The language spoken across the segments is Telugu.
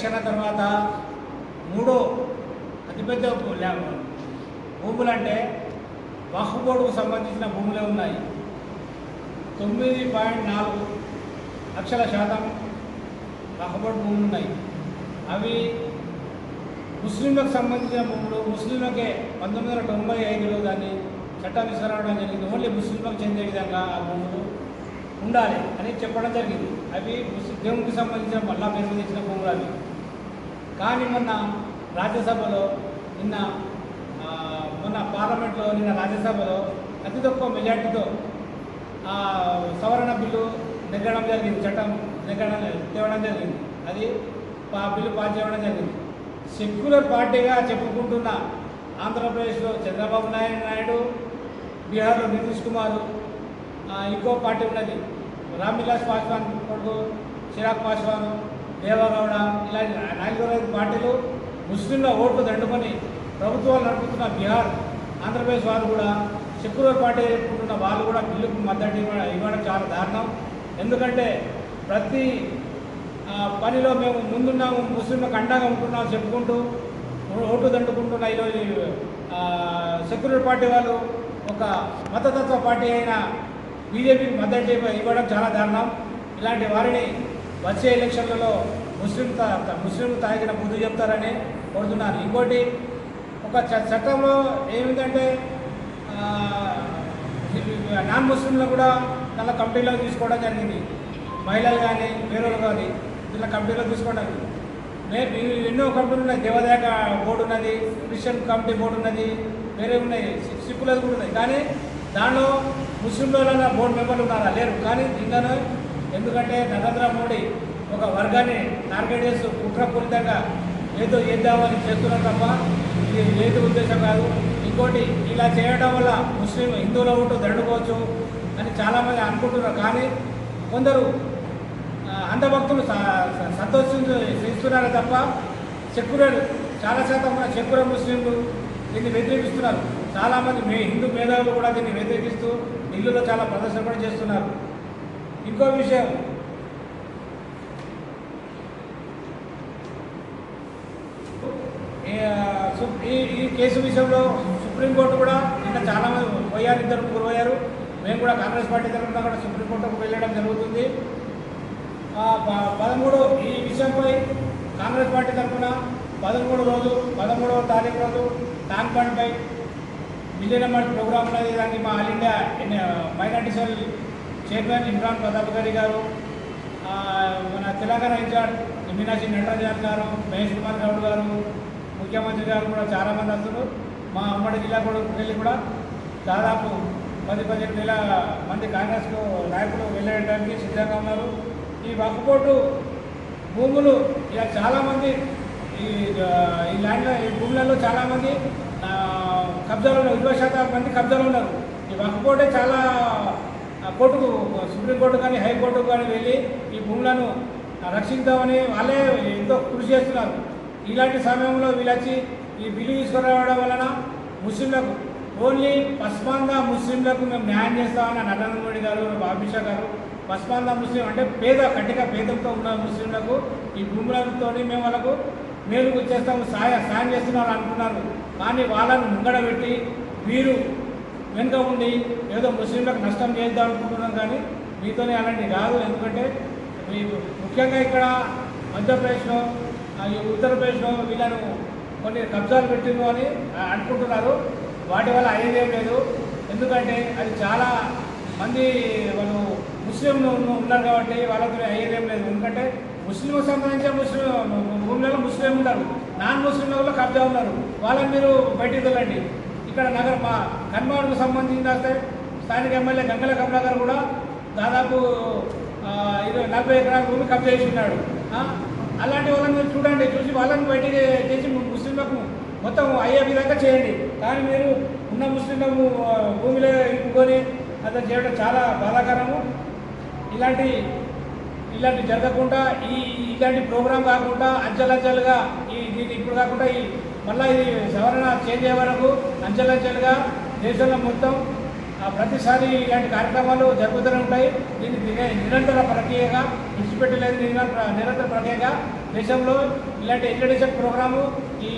రక్షణ తర్వాత మూడో అతిపెద్ద భూములు అంటే వక్ఫ్ బోర్డుకు సంబంధించిన భూములే ఉన్నాయి. 9.4 లక్షల శాతం వక్ఫ్ బోర్డు భూములు ఉన్నాయి. అవి ముస్లింలకు సంబంధించిన భూములు. ముస్లింలకే 1995లో దాన్ని చట్టాన్ని తీసుకురావడం జరిగింది. ఓన్లీ ముస్లింలకు చెందే విధంగా ఆ భూములు ఉండాలి అని చెప్పడం జరిగింది. అవి దేవునికి సంబంధించిన మళ్ళా పేరు తెచ్చిన భూములు అవి. కానీ మొన్న రాజ్యసభలో మొన్న పార్లమెంట్లో రాజ్యసభలో అతి తక్కువ మెజార్టీతో సవరణ బిల్లు నెగ్గడం జరిగింది. చట్టం తేవడం జరిగింది. అది బిల్లు పాస్ చేయడం జరిగింది. సెక్యులర్ పార్టీగా చెప్పుకుంటున్న ఆంధ్రప్రదేశ్లో చంద్రబాబు నాయుడు, బీహార్లో నితీష్ కుమార్, ఇంకో పార్టీ ఉన్నది రామ్విలాస్ పాస్వాన్ కొడుకు చిరాగ్ పాస్వాన్, దేవగౌడ, ఇలాంటి 4-5 పార్టీలు ముస్లింల ఓట్లు దండుకొని ప్రభుత్వాలు నడుపుతున్న బీహార్, ఆంధ్రప్రదేశ్ వారు కూడా సెక్యులర్ పార్టీ చెప్పుకుంటున్న వాళ్ళు కూడా బిల్లుకు మద్దతు ఇవ్వడం చాలా దారుణం. ఎందుకంటే ప్రతి పనిలో మేము ముందున్నాము, ముస్లింలకు అండగా ఉంటున్నాము చెప్పుకుంటూ ఓటు దండుకుంటున్న ఈరోజు సెక్యులర్ పార్టీ వాళ్ళు ఒక మతతత్వ పార్టీ అయిన బీజేపీకి మద్దతు ఇవ్వడం చాలా దారుణం. ఇలాంటి వారిని వచ్చే ఎలక్షన్లలో ముస్లింలు తాగిన బుద్ధి చెప్తారని కోరుతున్నాను. ఇంకోటి, ఒక చట్టంలో ఏమిటంటే నాన్ ముస్లింలు కూడా వాళ్ళ కమిటీలో తీసుకోవడం జరిగింది. మహిళలు కానీ వేరేలు కానీ ఇలా కమిటీలో తీసుకోవడం. ఎన్నో కమిటీలు ఉన్నాయి. దేవాదాయ బోర్డు ఉన్నది, క్రిస్టియన్ కమిటీ బోర్డు ఉన్నది, వేరే ఉన్నాయి, సిక్కులది కూడా ఉన్నాయి. కానీ దానిలో ముస్లింలో బోర్డు మెంబర్లు ఉన్నారా? లేరు. కానీ దీంట్లో ఎందుకంటే నరేంద్ర మోడీ ఒక వర్గాన్ని టార్గెట్ చేస్తూ కుట్రపూరితంగా ఏదో చేద్దామని చేస్తున్నారు తప్ప ఇది లేదు ఉద్దేశం కాదు. ఇంకోటి, ఇలా చేయడం వల్ల హిందువుల ఓటు దండుకోవచ్చు అని చాలామంది అనుకుంటున్నారు. కానీ కొందరు అంధభక్తులు సంతోషిస్తున్నారు తప్ప సెక్యులర్ చాలా శాతం సెక్యులర్ ముస్లింలు దీన్ని వ్యతిరేకిస్తున్నారు. చాలామంది హిందూ మేధావులు కూడా దీన్ని వ్యతిరేకిస్తూ ఢిల్లీలో చాలా ప్రదర్శన కూడా చేస్తున్నారు. ఇంకో విషయం, ఈ కేసు విషయంలో సుప్రీంకోర్టు కూడా నిన్న చాలామంది పోయారు, 2-3 పోయారు. మేము కూడా కాంగ్రెస్ పార్టీ తరఫున కూడా సుప్రీంకోర్టుకు వెళ్ళడం జరుగుతుంది. 13 ఈ విషయంపై కాంగ్రెస్ పార్టీ తరఫున 13వ తారీఖు రోజు ట్యాంక్ బండ్పై మిలియన్ మార్చ్ ప్రోగ్రామ్ ఉన్నది. దానికి మా all India minority cell chairman Imran Pratap గారు, మన తెలంగాణ ఇన్ఛార్జ్ మీనాక్షి నటరాజన్ గారు, మహేష్ కుమార్ గౌడ్ గారు, ముఖ్యమంత్రి గారు కూడా చాలామంది వస్తున్నారు. మా ఉమ్మడి జిల్లా వెళ్ళి కూడా దాదాపు 10-15 వేల మంది కాంగ్రెస్కు నాయకులు వెళ్ళడానికి సిద్ధంగా ఉన్నారు. ఈ వక్ఫ్ బోర్డు భూములు ఇలా చాలామంది ఈ భూములలో చాలామంది కబ్జాలు ఉన్నారు. 20% మంది కబ్జాలు ఉన్నారు. ఈ వక్ఫ్ బోర్డే చాలా కోర్టుకు, సుప్రీంకోర్టు కానీ హైకోర్టుకు కానీ వెళ్ళి ఈ భూములను రక్షిద్దామని వాళ్ళే ఎంతో కృషి చేస్తున్నారు. ఇలాంటి సమయంలో వీళ్ళొచ్చి ఈ బిల్లు తీసుకురావడం వలన ముస్లింలకు, ఓన్లీ పస్మాందా ముస్లింలకు మేము న్యాయం చేస్తామని నరేంద్ర మోడీ గారు, అమిత్ షా గారు, పస్మాందా ముస్లిం అంటే కట్టిక పేదంతో ఉన్న ముస్లింలకు ఈ భూములతో మేము వాళ్ళకు మేలు చేస్తాము, సాయం చేస్తున్నారు అనుకున్నారు. కానీ వాళ్ళను ముంగడబెట్టి వీరు వెనుక ఉండి ఏదో ముస్లింలకు నష్టం చేద్దాం అనుకుంటున్నాం. కానీ మీతోనే అలాంటి కాదు. ఎందుకంటే ముఖ్యంగా ఇక్కడ మధ్యప్రదేశ్లో, ఉత్తరప్రదేశ్లో వీళ్ళను కొన్ని కబ్జాలు పెట్టిండు అని అనుకుంటున్నారు. వాటి వల్ల అయ్యేదేం లేదు. ఎందుకంటే అది చాలా మంది వాళ్ళు ముస్లింలు ఉన్నారు కాబట్టి వాళ్ళతో అయ్యేదేం లేదు. ఎందుకంటే ముస్లింకు సంబంధించిన భూములలో ముస్లిం ఉన్నారు, నాన్ ముస్లింల వల్ల కబ్జా ఉన్నారు. వాళ్ళని మీరు బయటికి వెళ్ళండి. ఇక్కడ మా కన్మార్కు సంబంధించిన స్థానిక ఎమ్మెల్యే గంగల కమలాకర్ కూడా దాదాపు 40 ఎకరాల భూమి కబ్జా చేసి ఉన్నాడు. అలాంటి వాళ్ళని మీరు చూడండి, చూసి వాళ్ళని బయటికి చేసి ముస్లింలకు మొత్తం అయ్యే విధంగా చేయండి. కానీ మీరు ఉన్న ముస్లింలకు భూమిలో ఇంపుకొని అతను చేయడం చాలా బాధాకరము. ఇలాంటి జరగకుండా ఇలాంటి ప్రోగ్రాం కాకుండా అంచెలంచెలుగా దీన్ని ఇప్పుడు కాకుండా మళ్ళీ ఇది సవరణ చేంజ్ అయ్యే వరకు అంచెలంచెలుగా దేశంలో మొత్తం ప్రతిసారి ఇలాంటి కార్యక్రమాలు జరుగుతూనే ఉంటాయి. దీనికి నిరంతర ప్రక్రియగా విడిచిపెట్టలేదు. నిరంతర ప్రక్రియగా దేశంలో ఇలాంటి ఎడ్యుకేషన్ ప్రోగ్రాము ఈ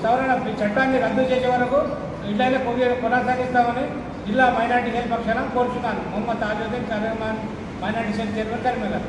సవరణ చట్టాన్ని రద్దు చేసే వరకు ఇలానే కొనసాగిస్తామని జిల్లా మైనార్టీ సెల్ పక్షాన కోరుచున్నాను. మొహమ్మద్ తాజుద్దీన్ కరీమాన్ మైనార్టీ సెల్ చైర్మన్ కరీంనగర్.